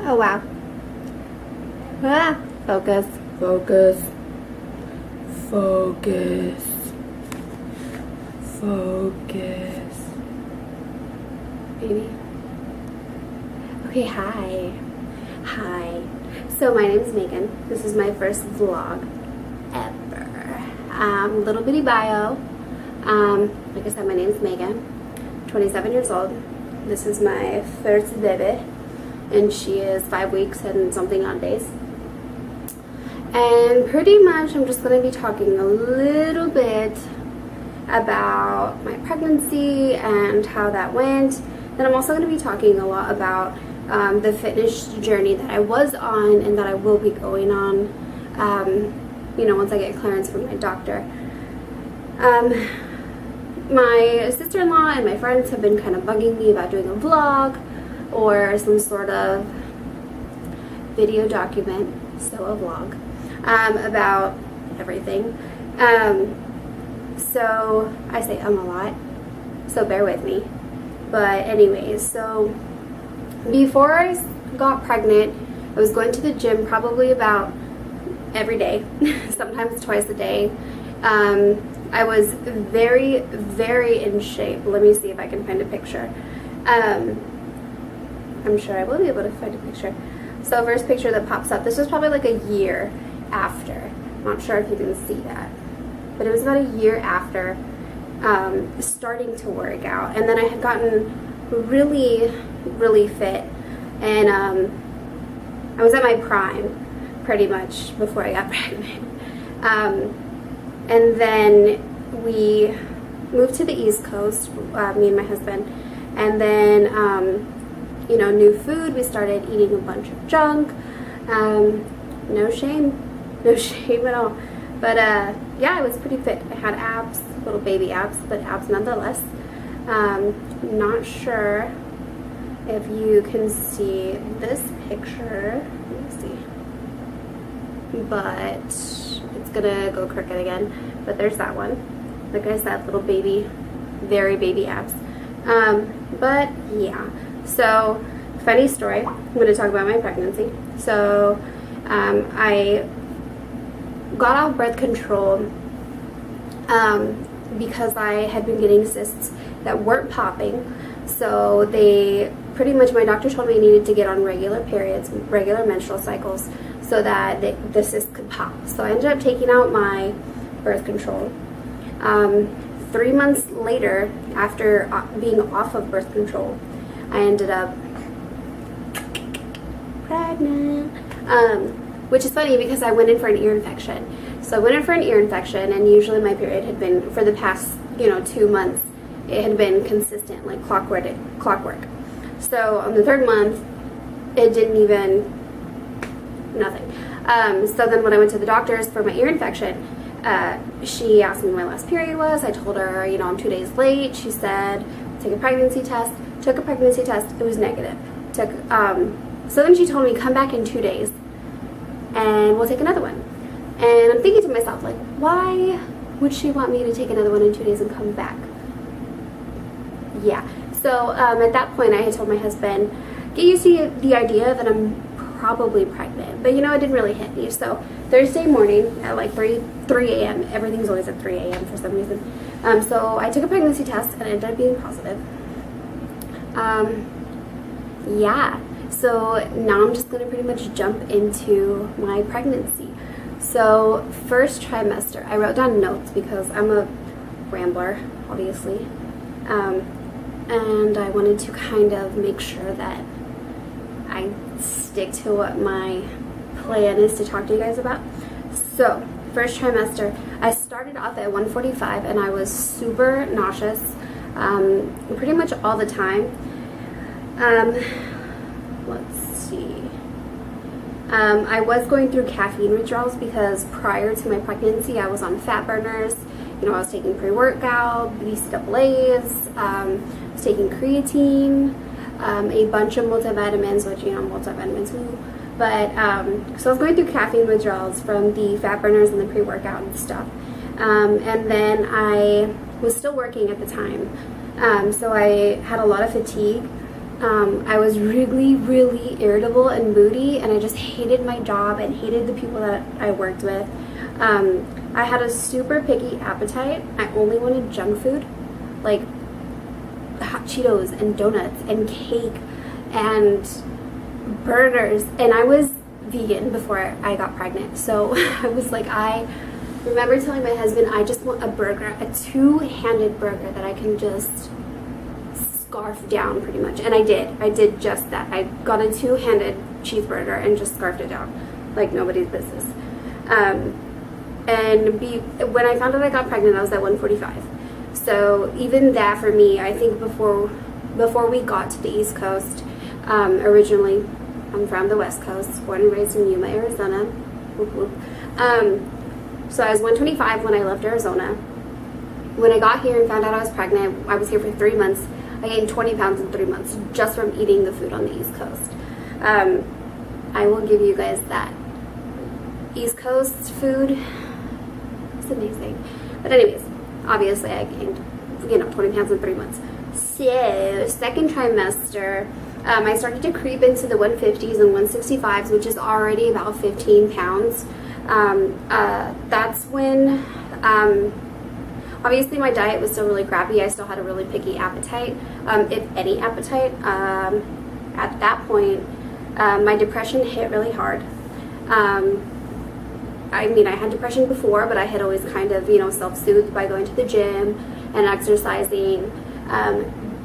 Oh wow. Ah, focus. Focus. Focus. Focus. Baby. Okay, hi. Hi. So my name is Megan. This is my first vlog ever. Little bitty bio. Like I said, my name is Megan. 27 years old. This is my first baby. And she is 5 weeks and something odd days. And pretty much I'm just going to be talking a little bit about my pregnancy and how that went. Then I'm also going to be talking a lot about the fitness journey that I was on and that I will be going on, once I get clearance from my doctor. My sister-in-law and my friends have been kind of bugging me about doing a vlog or some sort of video document, so a vlog, about everything. So I say a lot, so bear with me. But anyways, so before I got pregnant, I was going to the gym probably about every day, sometimes twice a day. I was very, very in shape. Let me see if I can find a picture. I'm sure I will be able to find a picture. So first picture that pops up, this was probably like a year after. I'm not sure if you can see that. But it was about a year after starting to work out. And then I had gotten really, really fit. And I was at my prime pretty much before I got pregnant. And then we moved to the East Coast, me and my husband. And then, new food. We started eating a bunch of junk. No shame at all. But yeah, I was pretty fit. I had abs, little baby abs, but abs nonetheless. Not sure if you can see this picture. Let me see. But it's gonna go crooked again. But there's that one. Like I said, little baby, very baby abs. But yeah. So, funny story. I'm going to talk about my pregnancy. So, I got off birth control because I had been getting cysts that weren't popping. So they pretty much, my doctor told me I needed to get on regular periods, regular menstrual cycles, so that the cysts could pop. So I ended up taking out my birth control. 3 months later, after being off of birth control, I ended up pregnant, which is funny because I went in for an ear infection. So I went in for an ear infection, and usually my period had been, for the past, 2 months, it had been consistent, like clockwork. So on the 3rd month, it didn't even, nothing. So then when I went to the doctors for my ear infection, she asked me when my last period was. I told her, I'm 2 days late. She said, take a pregnancy test. Took a pregnancy test. It was negative. So then she told me, come back in 2 days and we'll take another one. And I'm thinking to myself, like, why would she want me to take another one in 2 days and come back? Yeah. So at that point, I had told my husband, get used to the idea that I'm probably pregnant. But, it didn't really hit me. So Thursday morning at like 3 a.m., everything's always at 3 a.m. for some reason. So I took a pregnancy test and it ended up being positive. Yeah, so now I'm just going to pretty much jump into my pregnancy. So first trimester, I wrote down notes because I'm a rambler, obviously, and I wanted to kind of make sure that I stick to what my plan is to talk to you guys about. So first trimester, I started off at 145 and I was super nauseous pretty much all the time. Let's see. I was going through caffeine withdrawals because prior to my pregnancy, I was on fat burners. I was taking pre-workout, BCAAs, was taking creatine, a bunch of multivitamins, which, multivitamins, but, so I was going through caffeine withdrawals from the fat burners and the pre-workout and stuff. And then I was still working at the time. So I had a lot of fatigue. I was really, really irritable and moody, and I just hated my job and hated the people that I worked with. I had a super picky appetite. I only wanted junk food, like hot Cheetos and donuts and cake and burgers. And I was vegan before I got pregnant. So I was like, I remember telling my husband, I just want a burger, a two-handed burger that I can just scarf down pretty much. And I did just that. I got a two-handed cheeseburger and just scarfed it down like nobody's business. When I found out I got pregnant, I was at 145. So even that for me, I think before we got to the East Coast, originally I'm from the West Coast, born and raised in Yuma, Arizona. Whoop, whoop. So I was 125 when I left Arizona. When I got here and found out I was pregnant, I was here for 3 months. I gained 20 pounds in 3 months just from eating the food on the East Coast. I will give you guys that. East Coast food is amazing. But anyways, obviously I gained 20 pounds in 3 months. So second trimester, I started to creep into the 150s and 165s, which is already about 15 pounds. That's when obviously my diet was still really crappy. I still had a really picky appetite, if any appetite. At that point, my depression hit really hard. I mean, I had depression before, but I had always kind of, self-soothed by going to the gym and exercising.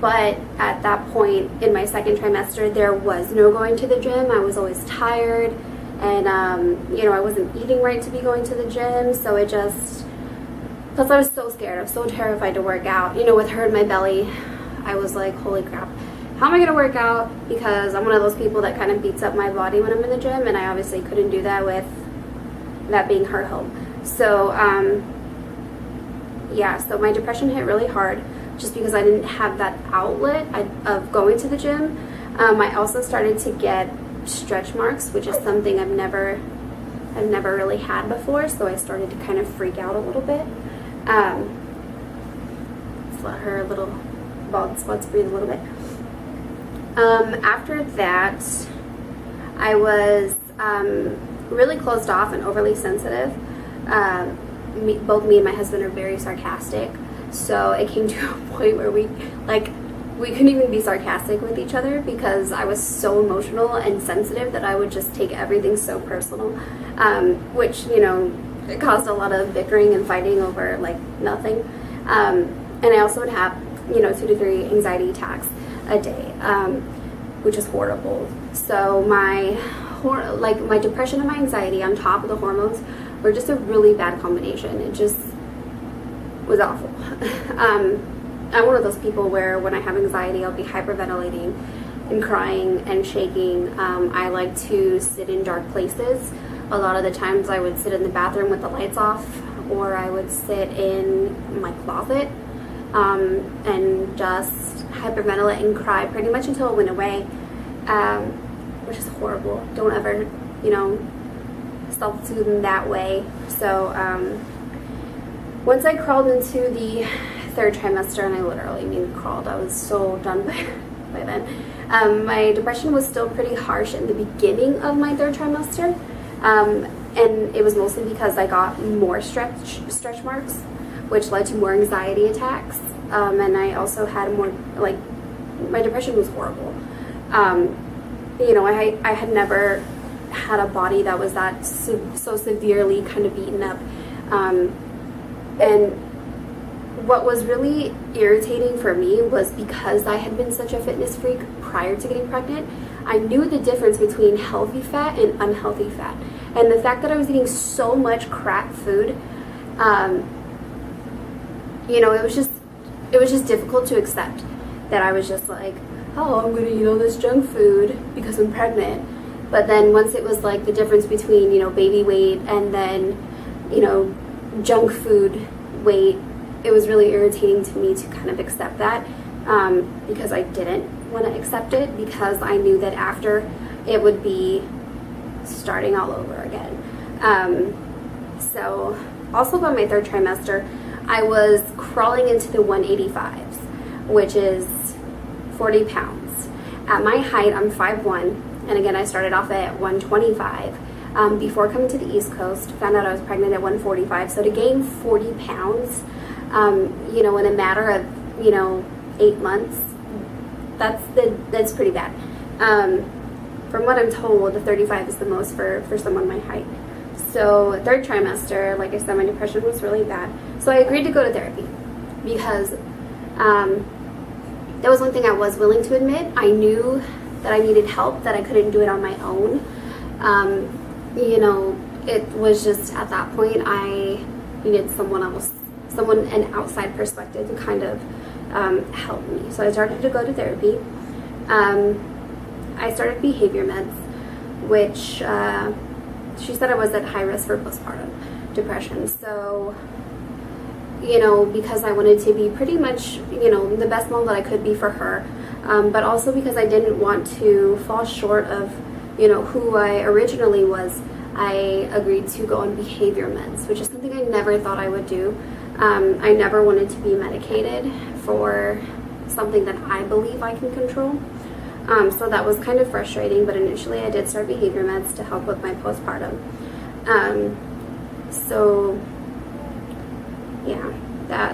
But at that point in my second trimester, there was no going to the gym. I was always tired, and, I wasn't eating right to be going to the gym. So it just, plus I was so scared. I was so terrified to work out. With her in my belly, I was like, holy crap. How am I going to work out? Because I'm one of those people that kind of beats up my body when I'm in the gym, and I obviously couldn't do that with that being her home. So, so my depression hit really hard just because I didn't have that outlet of going to the gym. I also started to get stretch marks, which is something I've never really had before, so I started to kind of freak out a little bit. Let's let her little bald spots breathe a little bit. After that, I was really closed off and overly sensitive. Both me and my husband are very sarcastic, so it came to a point where we couldn't even be sarcastic with each other because I was so emotional and sensitive that I would just take everything so personal, which it caused a lot of bickering and fighting over nothing. And I also would have 2 to 3 anxiety attacks a day, which is horrible. So my depression and my anxiety on top of the hormones were just a really bad combination. It just was awful. I'm one of those people where when I have anxiety, I'll be hyperventilating and crying and shaking. I like to sit in dark places. A lot of the times I would sit in the bathroom with the lights off, or I would sit in my closet and just hyperventilate and cry pretty much until it went away, which is horrible. Don't ever, self-soothe in that way. So once I crawled into the 3rd trimester, and I literally mean crawled, I was so done by then. My depression was still pretty harsh in the beginning of my 3rd trimester, and it was mostly because I got more stretch marks, which led to more anxiety attacks, and I also had more, my depression was horrible. I had never had a body that was that so severely kind of beaten up, and what was really irritating for me was because I had been such a fitness freak prior to getting pregnant, I knew the difference between healthy fat and unhealthy fat. And the fact that I was eating so much crap food, it was just difficult to accept that I was just like, oh, I'm going to eat all this junk food because I'm pregnant. But then once it was the difference between, baby weight and then, junk food weight, it was really irritating to me to kind of accept that, because I didn't want to accept it, because I knew that after it would be starting all over again. So also by my 3rd trimester, I was crawling into the 185s, which is 40 pounds. at my height, I'm 5'1", and again, I started off at 125. Before coming to the East Coast, found out I was pregnant at 145. So to gain 40 pounds, in a matter of, 8 months, that's pretty bad. From what I'm told, the 35 is the most for someone my height. So third trimester, like I said, my depression was really bad. So I agreed to go to therapy because that was one thing I was willing to admit. I knew that I needed help, that I couldn't do it on my own. It was just at that point I needed someone else, an outside perspective to kind of help me. So I started to go to therapy. I started behavior meds, which she said I was at high risk for postpartum depression. So, because I wanted to be pretty much, the best mom that I could be for her, but also because I didn't want to fall short of, who I originally was, I agreed to go on behavior meds, which is something I never thought I would do. I never wanted to be medicated for something that I believe I can control. So that was kind of frustrating, but initially I did start behavior meds to help with my postpartum.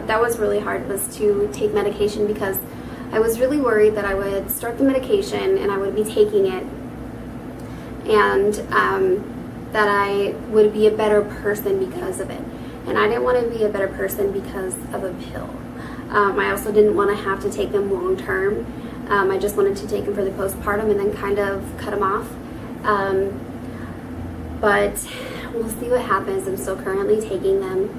That was really hard, was to take medication, because I was really worried that I would start the medication and I would be taking it, and that I would be a better person because of it. And I didn't want to be a better person because of a pill. I also didn't want to have to take them long term. I just wanted to take them for the postpartum and then kind of cut them off. But we'll see what happens. I'm still currently taking them.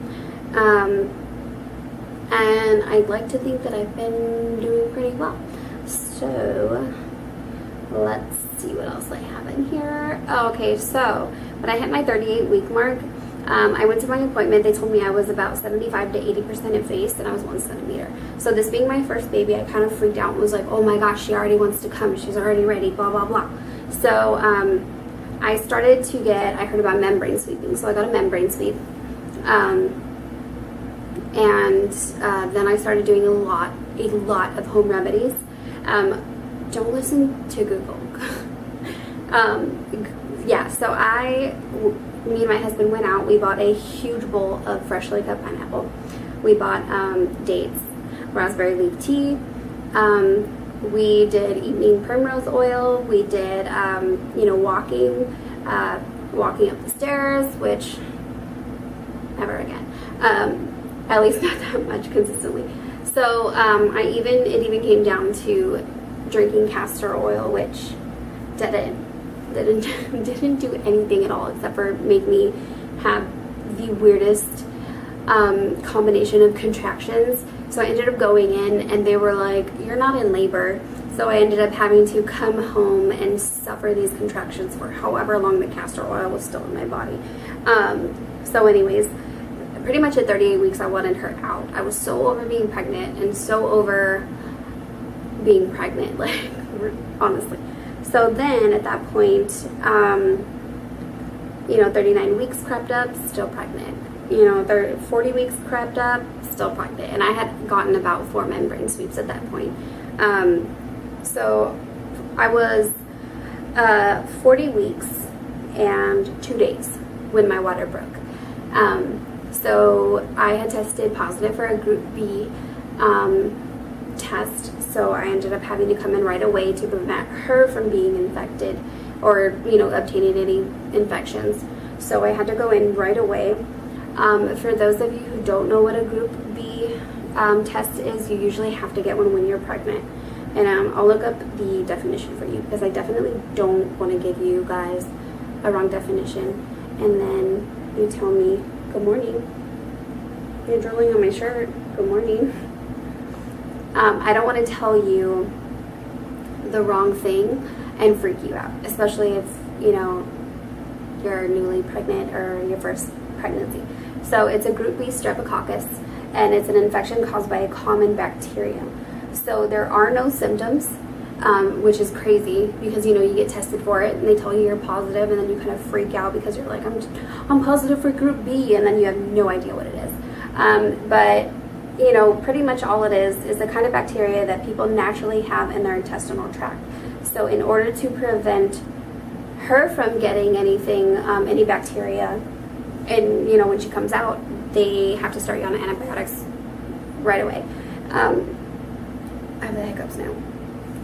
And I'd like to think that I've been doing pretty well. So let's see what else I have in here. Okay, so when I hit my 38-week mark, I went to my appointment. They told me I was about 75 to 80% effaced, and I was 1 centimeter. So this being my first baby, I kind of freaked out and was like, oh my gosh, she already wants to come. She's already ready, blah, blah, blah. So I started to I heard about membrane sweeping. So I got a membrane sweep. And then I started doing a lot of home remedies. Don't listen to Google. So me and my husband went out. We bought a huge bowl of freshly cut pineapple. We bought dates, raspberry leaf tea. We did evening primrose oil. We did, walking up the stairs, which never again. At least not that much consistently. So it even came down to drinking castor oil, which didn't do anything at all except for make me have the weirdest combination of contractions. So I ended up going in and they were like, you're not in labor. So I ended up having to come home and suffer these contractions for however long the castor oil was still in my body. So anyways, pretty much at 38 weeks I wanted her out. I was so over being pregnant and so over being pregnant, like honestly. So then at that point, 39 weeks crept up, still pregnant. 40 weeks crept up, still pregnant. And I had gotten about 4 membrane sweeps at that point. So I was 40 weeks and 2 days when my water broke. So I had tested positive for a Group B test. So I ended up having to come in right away to prevent her from being infected or, obtaining any infections. So I had to go in right away. For those of you who don't know what a Group B test is, you usually have to get one when you're pregnant. And I'll look up the definition for you because I definitely don't want to give you guys a wrong definition. And then you tell me, good morning. You're drooling on my shirt. Good morning. I don't want to tell you the wrong thing and freak you out, especially if, you're newly pregnant or your first pregnancy. So it's a Group B streptococcus, and it's an infection caused by a common bacterium. So there are no symptoms, which is crazy because, you get tested for it and they tell you you're positive, and then you kind of freak out because you're like, I'm positive for Group B, and then you have no idea what it is. But pretty much all it is a kind of bacteria that people naturally have in their intestinal tract. So in order to prevent her from getting anything, any bacteria, and when she comes out, they have to start you on antibiotics right away. I have the hiccups now.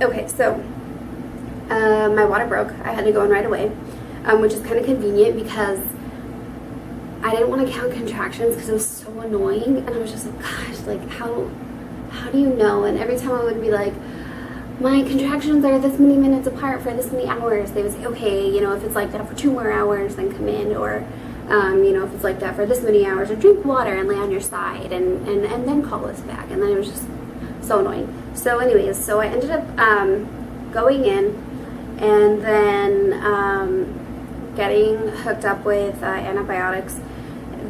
Okay, so my water broke. I had to go in right away, which is kind of convenient because I didn't want to count contractions because it was so annoying, and I was just like, gosh, like how do you know? And every time I would be like, my contractions are this many minutes apart for this many hours, they would say, okay, if it's like that for 2 more hours, then come in, or if it's like that for this many hours, or drink water and lay on your side, and then call us back. And then it was just so annoying. So anyways, so I ended up going in, and then getting hooked up with antibiotics.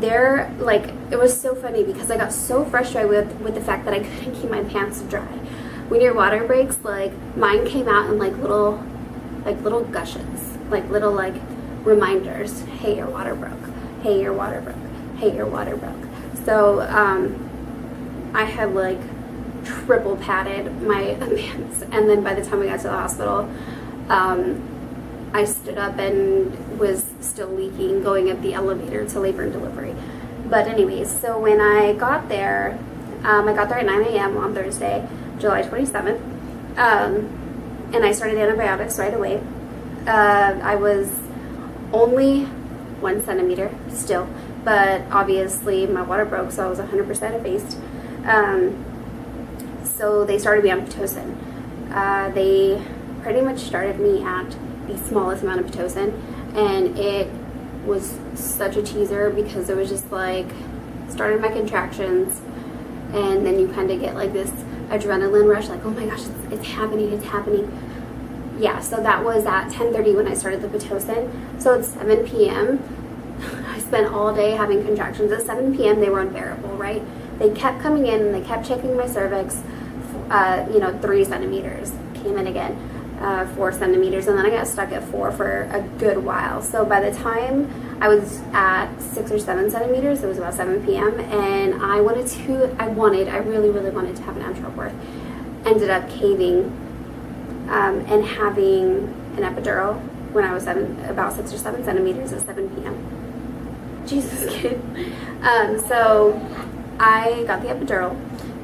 It was so funny because I got so frustrated with the fact that I couldn't keep my pants dry. When your water breaks, like mine came out in like little gushes, like little reminders. Hey, your water broke. Hey, your water broke. Hey, your water broke. So I had like triple padded my pants, and then by the time we got to the hospital, I stood up and was still leaking going up the elevator to labor and delivery. But anyways, so when I got there, at 9 a.m. on Thursday, July 27th, and I started antibiotics right away. I was only 1 centimeter still, but obviously my water broke, so I was 100% effaced. So they started me on Pitocin. They pretty much started me at the smallest amount of Pitocin, and it was such a teaser because it was just like started my contractions, and then you kind of get like this adrenaline rush, like, oh my gosh, it's happening. Yeah, so that was at 10:30 when I started the Pitocin. So at 7 p.m. I spent all day having contractions. At 7 p.m. they were unbearable, right? They kept coming in and they kept checking my cervix. 3 centimeters came in again, 4 centimeters, and then I got stuck at 4 for a good while. So by the time I was at 6 or 7 centimeters, it was about 7 p.m. and I really wanted to have an natural birth. Ended up caving and having an epidural when I was about 6 or 7 centimeters at 7 p.m. Jesus, kid. So I got the epidural.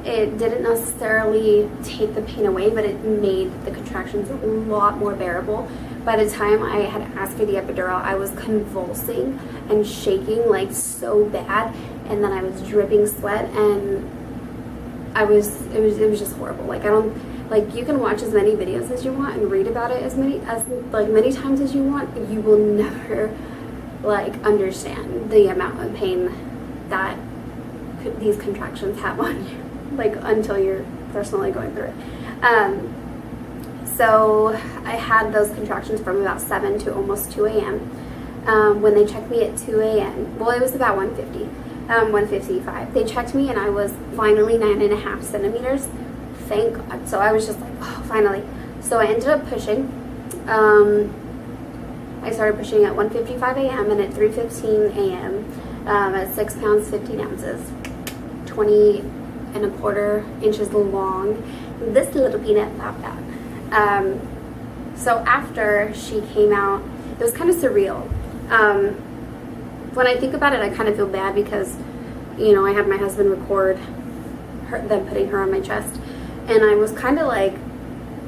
It didn't necessarily take the pain away, but it made the contractions a lot more bearable. By the time I had asked for the epidural, I was convulsing and shaking like so bad, and then I was dripping sweat, and it was just horrible. You can watch as many videos as you want and read about it as many times as you want, but you will never understand the amount of pain that these contractions have on you, until you're personally going through it. So I had those contractions from about 7 to almost 2 a.m. When they checked me at 2 a.m., well, it was about 1:55. They checked me and I was finally 9.5 centimeters. Thank God. So I was just like, oh, finally. So I ended up pushing. I started pushing at 1:55 a.m. and at 3:15 a.m. At 6 pounds, 15 ounces, 20 and a quarter inches long. This little peanut popped out. So after she came out, it was kind of surreal. When I think about it, I kind of feel bad because, I had my husband record them putting her on my chest, and I was kind of like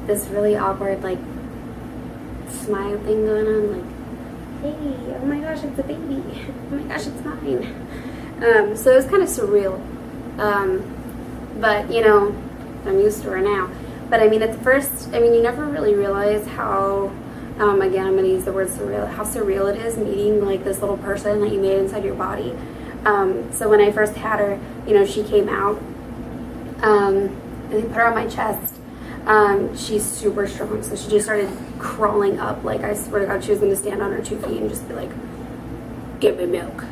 this really awkward smile thing going on, hey, oh my gosh, it's a baby, oh my gosh, it's mine. So it was kind of surreal, but I'm used to her now. But at the first, you never really realize how, again, I'm going to use the word surreal, how surreal it is meeting this little person that you made inside your body. So when I first had her, she came out, and they put her on my chest. She's super strong, so she just started crawling up. I swear to God, she was going to stand on her 2 feet and just be like, give me milk.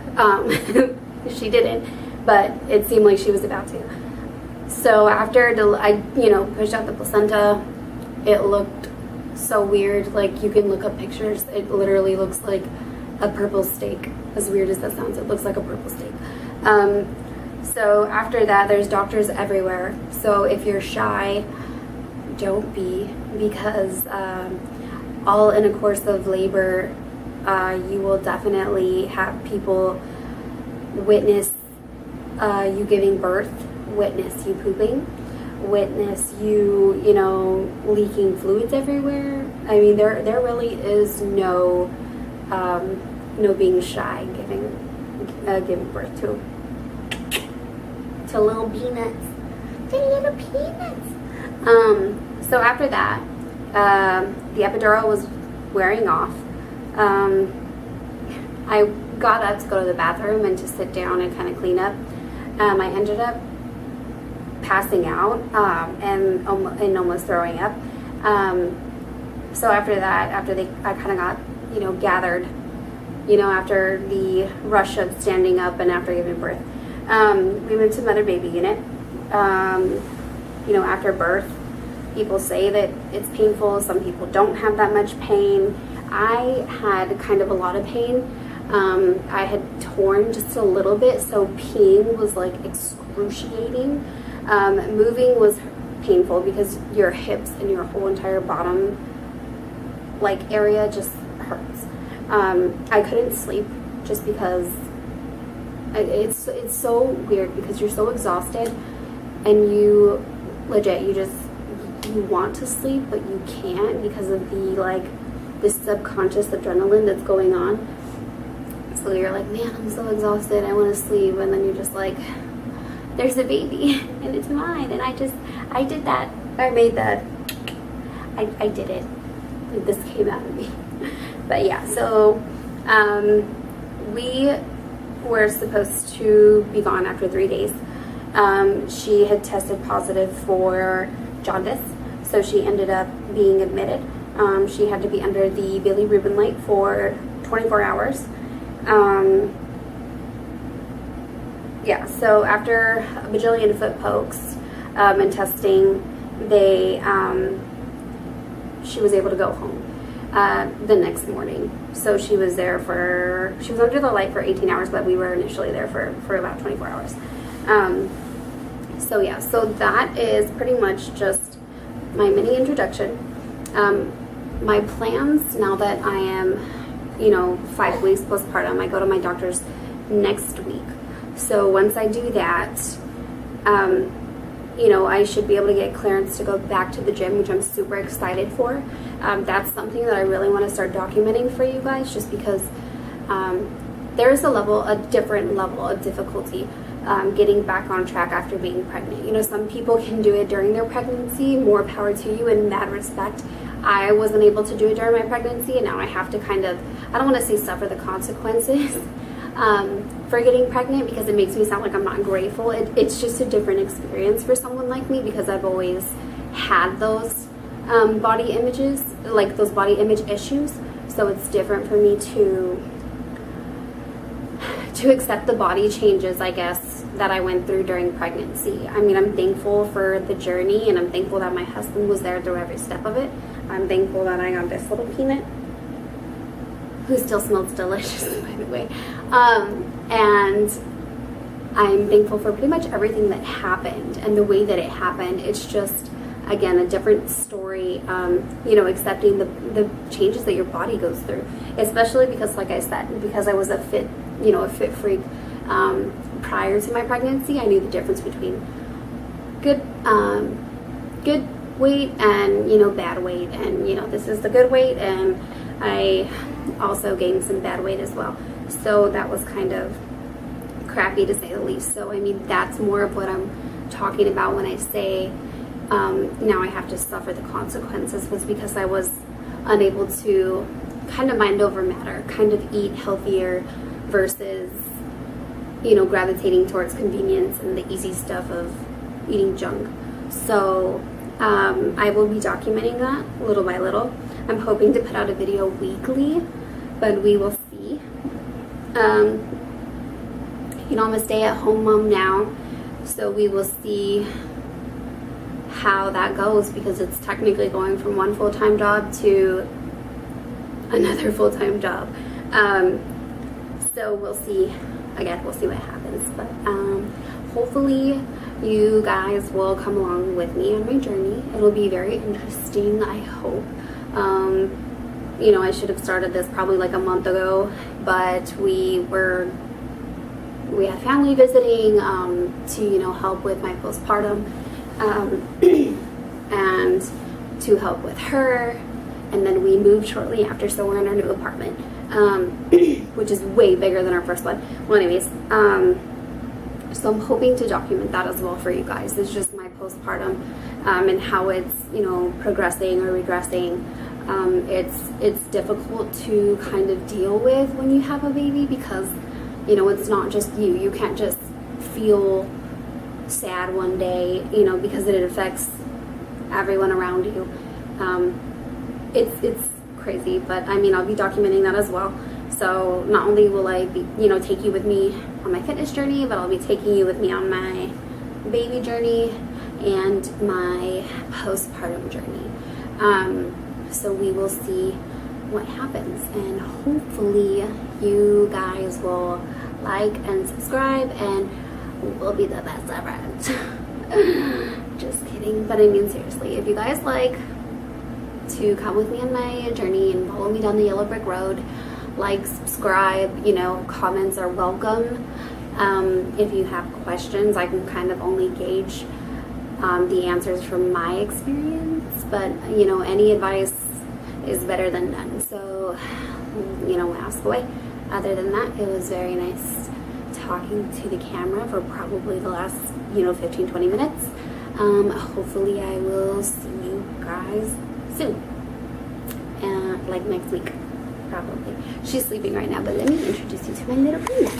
She didn't, but it seemed like she was about to. So after I pushed out the placenta, it looked so weird. You can look up pictures. It literally looks like a purple steak. As weird as that sounds, it looks like a purple steak. So after that, there's doctors everywhere. So if you're shy, don't be, because all in a course of labor, you will definitely have people witness you giving birth, witness you pooping, witness you, leaking fluids everywhere. I mean, there really is no being shy giving birth to little peanuts. To little peanuts. So after that, the epidural was wearing off. I got up to go to the bathroom and to sit down and kind of clean up. I ended up passing out and almost throwing up. So after that, I kind of got, gathered, after the rush of standing up and after giving birth. We moved to mother baby unit. After birth, people say that it's painful. Some people don't have that much pain. I had kind of a lot of pain. I had torn just a little bit, so peeing was like excruciating. Moving was painful because your hips and your whole entire bottom area just hurts. I couldn't sleep just because it's so weird, because you're so exhausted and you want to sleep, but you can't because of this subconscious adrenaline that's going on. So you're like, man, I'm so exhausted, I want to sleep, and then you're just like, there's a baby and it's mine, and I did that. I made that. I did it. This came out of me. But yeah, so we were supposed to be gone after 3 days. She had tested positive for jaundice, so she ended up being admitted. She had to be under the bilirubin light for 24 hours. So after a bajillion foot pokes and testing, she was able to go home the next morning. So she was under the light for 18 hours, but we were initially there for about 24 hours. So that is pretty much just my mini introduction. My plans, now that I am 5 weeks postpartum, I go to my doctor's next week. So once I do that, I should be able to get clearance to go back to the gym, which I'm super excited for. That's something that I really want to start documenting for you guys, just because there is a different level of difficulty getting back on track after being pregnant. Some people can do it during their pregnancy. More power to you in that respect. I wasn't able to do it during my pregnancy, and now I have to I don't want to say suffer the consequences for getting pregnant, because it makes me sound like I'm not grateful. It's just a different experience for someone like me, because I've always had those body images, those body image issues. So it's different for me to accept the body changes, I guess, that I went through during pregnancy. I mean, I'm thankful for the journey, and I'm thankful that my husband was there through every step of it. I'm thankful that I got this little peanut, who still smells delicious, by the way. And I'm thankful for pretty much everything that happened and the way that it happened. It's just, again, a different story, accepting the changes that your body goes through, especially because, like I said, because I was a fit freak prior to my pregnancy. I knew the difference between good weight and, bad weight, and, this is the good weight, and I also gained some bad weight as well. So that was kind of crappy, to say the least. So, I mean, that's more of what I'm talking about when I say now I have to suffer the consequences, was because I was unable to kind of mind over matter, kind of eat healthier versus, gravitating towards convenience and the easy stuff of eating junk. So I will be documenting that little by little. I'm hoping to put out a video weekly, but we will see. I'm a stay-at-home mom now, so we will see how that goes, because it's technically going from one full-time job to another full-time job. So we'll see. Again, we'll see what happens. But hopefully you guys will come along with me on my journey. It'll be very interesting, I hope. You know, I should have started this probably like a month ago, but we had family visiting to, you know, help with my postpartum and to help with her. And then we moved shortly after, so we're in our new apartment, which is way bigger than our first one. Well, anyways, so I'm hoping to document that as well for you guys. It's just my postpartum and how it's, you know, progressing or regressing. It's difficult to kind of deal with when you have a baby because, you know, it's not just you. You can't just feel sad one day, you know, because it affects everyone around you. It's crazy, but I mean, I'll be documenting that as well. So not only will I be, you know, take you with me on my fitness journey, but I'll be taking you with me on my baby journey and my postpartum journey. So we will see what happens, and hopefully you guys will like and subscribe, and we'll be the best ever. Just kidding, but I mean seriously, if you guys like to come with me on my journey and follow me down the yellow brick road, like, subscribe, you know, comments are welcome. If you have questions, I can kind of only gauge the answers from my experience, but, you know, any advice is better than none. So, you know, ask away. Other than that, it was very nice talking to the camera for probably the last, you know, 15-20 minutes. Hopefully I will see you guys soon, like next week probably. She's sleeping right now, but let me introduce you to my little peanut.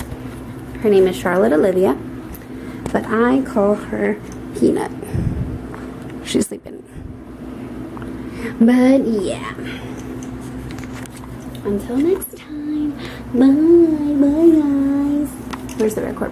Her name is Charlotte Olivia, but I call her Peanut. She's sleeping, but yeah, until next time, bye guys. Where's the record?